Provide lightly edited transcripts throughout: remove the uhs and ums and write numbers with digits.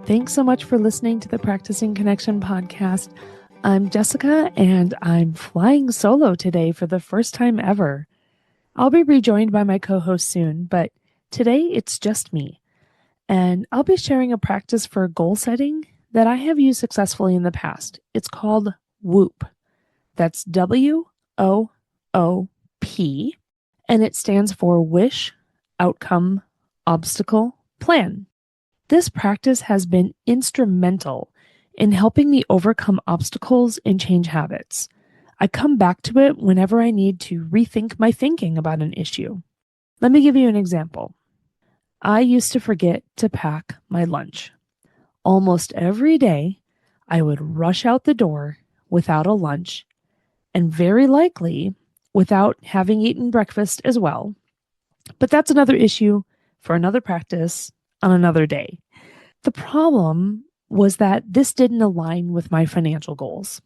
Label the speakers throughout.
Speaker 1: Thanks so much for listening to the Practicing Connection podcast. I'm Jessica, and I'm flying solo today for the first time ever. I'll be rejoined by my co-host soon, but today it's just me. And I'll be sharing a practice for goal setting that I have used successfully in the past. It's called WOOP. That's WOOP, and it stands for Wish, Outcome, Obstacle, Plan. This practice has been instrumental in helping me overcome obstacles and change habits. I come back to it whenever I need to rethink my thinking about an issue. Let me give you an example. I used to forget to pack my lunch. Almost every day, I would rush out the door without a lunch, and very likely without having eaten breakfast as well. But that's another issue for another practice on another day. The problem was that this didn't align with my financial goals.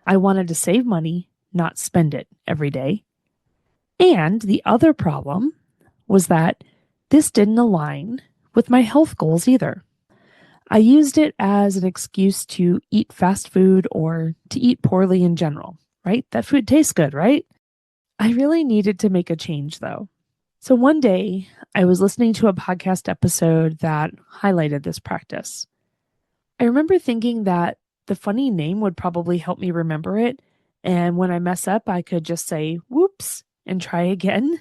Speaker 1: I wanted to save money, not spend it every day. And the other problem was that this didn't align with my health goals either. I used it as an excuse to eat fast food or to eat poorly in general, right? That food tastes good, right? I really needed to make a change though. So one day I was listening to a podcast episode that highlighted this practice. I remember thinking that the funny name would probably help me remember it. And when I mess up, I could just say, whoops, and try again.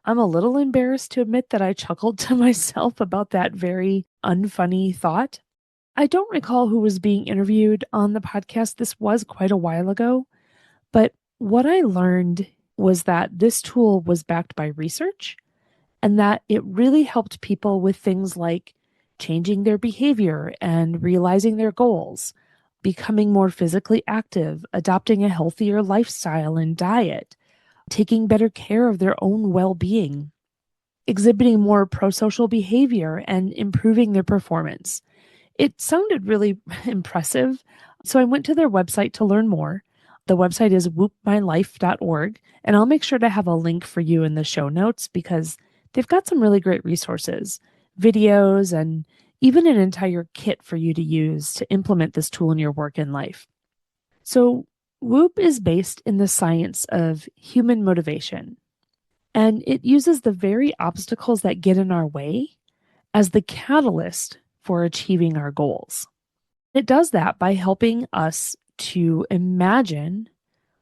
Speaker 1: I'm a little embarrassed to admit that I chuckled to myself about that very unfunny thought. I don't recall who was being interviewed on the podcast. This was quite a while ago. But what I learned was that this tool was backed by research and that it really helped people with things like changing their behavior and realizing their goals, becoming more physically active, adopting a healthier lifestyle and diet, taking better care of their own well-being, exhibiting more pro-social behavior, and improving their performance. It sounded really impressive, so I went to their website to learn more. The website is woopmylife.org, and I'll make sure to have a link for you in the show notes because they've got some really great resources, videos, and even an entire kit for you to use to implement this tool in your work and life. So WOOP is based in the science of human motivation, and it uses the very obstacles that get in our way as the catalyst for achieving our goals. It does that by helping us to imagine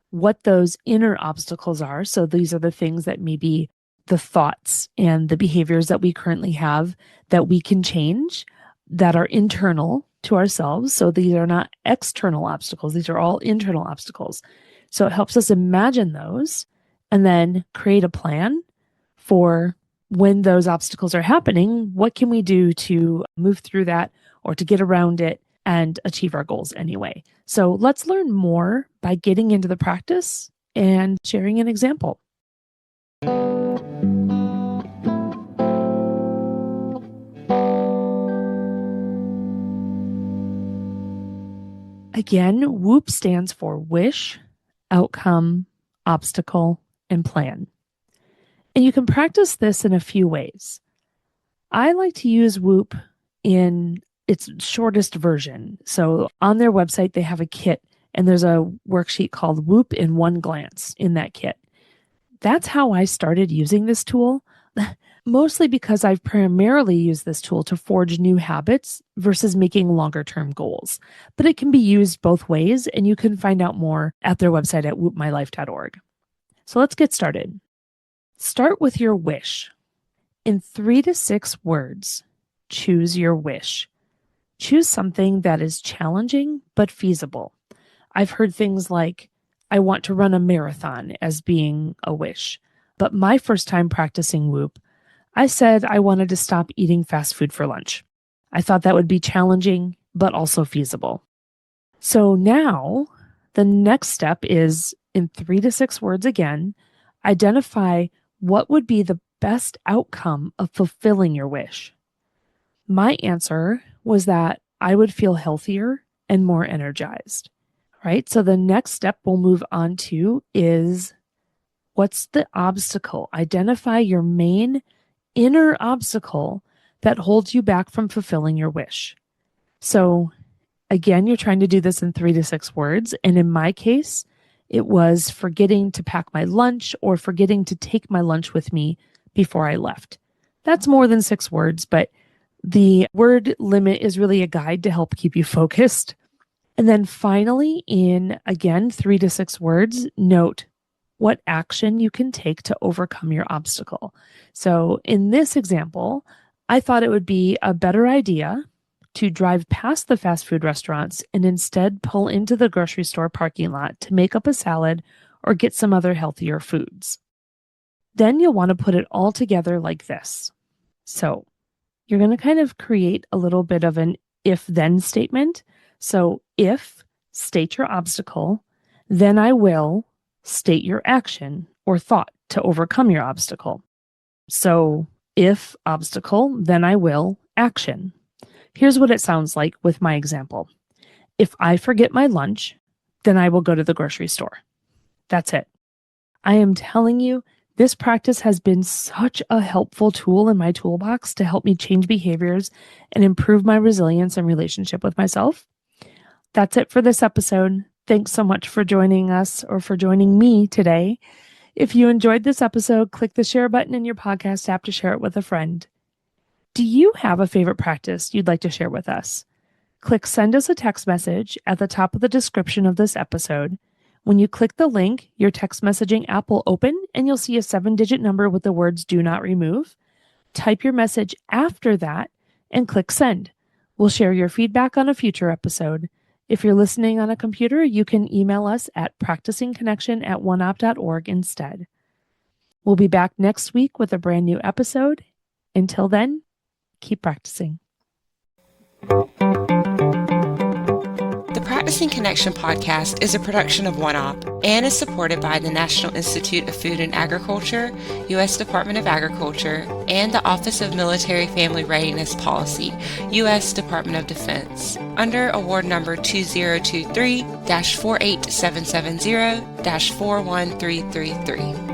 Speaker 1: what those inner obstacles are. So these are the things that maybe the thoughts and the behaviors that we currently have that we can change that are internal to ourselves. So these are not external obstacles. These are all internal obstacles. So it helps us imagine those and then create a plan for when those obstacles are happening. What can we do to move through that or to get around it and achieve our goals anyway? So let's learn more by getting into the practice and sharing an example. Again, WOOP stands for Wish, Outcome, Obstacle, and Plan. And you can practice this in a few ways. I like to use WOOP in its shortest version. So on their website, they have a kit, and there's a worksheet called WOOP in One Glance in that kit. That's how I started using this tool, mostly because I've primarily used this tool to forge new habits versus making longer-term goals. But it can be used both ways, and you can find out more at their website at woopmylife.org. So let's get started. Start with your wish. In 3 to 6 words, choose your wish. Choose something that is challenging but feasible. I've heard things like, I want to run a marathon as being a wish. But my first time practicing WOOP, I said I wanted to stop eating fast food for lunch. I thought that would be challenging, but also feasible. So now the next step is, in 3 to 6 words again, identify what would be the best outcome of fulfilling your wish. My answer was that I would feel healthier and more energized, right? So the next step we'll move on to is, what's the obstacle? Identify your main inner obstacle that holds you back from fulfilling your wish. So again, you're trying to do this in 3 to 6 words. And in my case, it was forgetting to pack my lunch or forgetting to take my lunch with me before I left. That's more than 6 words, but the word limit is really a guide to help keep you focused. And then finally, in again, 3 to 6 words, note what action you can take to overcome your obstacle. So in this example, I thought it would be a better idea to drive past the fast food restaurants and instead pull into the grocery store parking lot to make up a salad or get some other healthier foods. Then you'll want to put it all together like this. So you're going to kind of create a little bit of an if-then statement. So if, state your obstacle, then I will, state your action or thought to overcome your obstacle. So if obstacle, then I will, action. Here's what it sounds like with my example. If I forget my lunch, then I will go to the grocery store. That's it. I am telling you, this practice has been such a helpful tool in my toolbox to help me change behaviors and improve my resilience and relationship with myself. That's it for this episode. Thanks so much for joining us or for joining me today. If you enjoyed this episode, click the share button in your podcast app to share it with a friend. Do you have a favorite practice you'd like to share with us? Click send us a text message at the top of the description of this episode. When you click the link, your text messaging app will open and you'll see a 7-digit number with the words do not remove. Type your message after that and click send. We'll share your feedback on a future episode. If you're listening on a computer, you can email us at practicingconnection@oneop.org instead. We'll be back next week with a brand new episode. Until then, keep practicing.
Speaker 2: The Practicing Connection podcast is a production of OneOp and is supported by the National Institute of Food and Agriculture, U.S. Department of Agriculture, and the Office of Military Family Readiness Policy, U.S. Department of Defense, under Award Number 2023-48770-41333.